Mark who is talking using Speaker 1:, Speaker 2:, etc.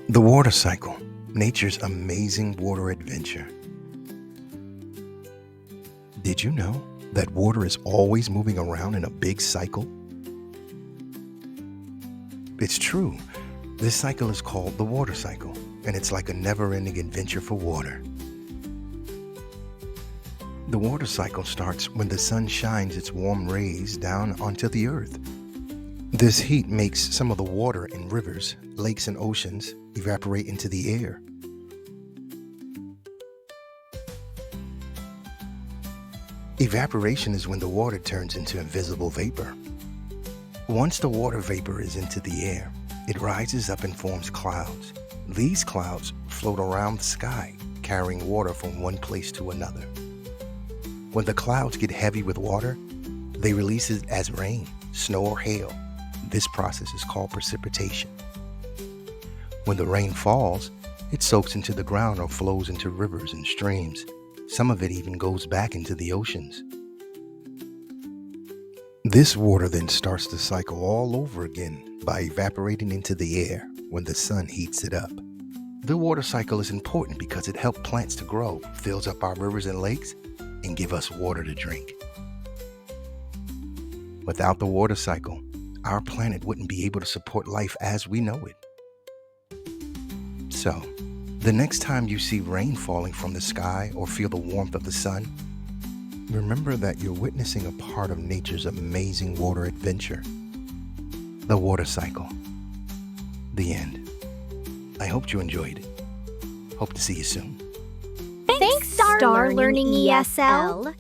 Speaker 1: The water cycle, nature's amazing water adventure. Did you know that water is always moving around in a big cycle? It's true. This cycle is called the water cycle, and it's like a never-ending adventure for water. The water cycle starts when the sun shines its warm rays down onto the earth. This heat makes some of the water in rivers, lakes, and oceans evaporate into the air. Evaporation is when the water turns into invisible vapor. Once the water vapor is into the air, it rises up and forms clouds. These clouds float around the sky, carrying water from one place to another. When the clouds get heavy with water, they release it as rain, snow, or hail. This process is called precipitation. When the rain falls, it soaks into the ground or flows into rivers and streams. Some of it even goes back into the oceans. This water then starts the cycle all over again by evaporating into the air when the sun heats it up. The water cycle is important because it helps plants to grow, fills up our rivers and lakes, and give us water to drink. Without the water cycle, our planet wouldn't be able to support life as we know it. So, the next time you see rain falling from the sky or feel the warmth of the sun, remember that you're witnessing a part of nature's amazing water adventure. The water cycle. The end. I hope you enjoyed it. Hope to see you soon.
Speaker 2: Thanks, Star Learning ESL.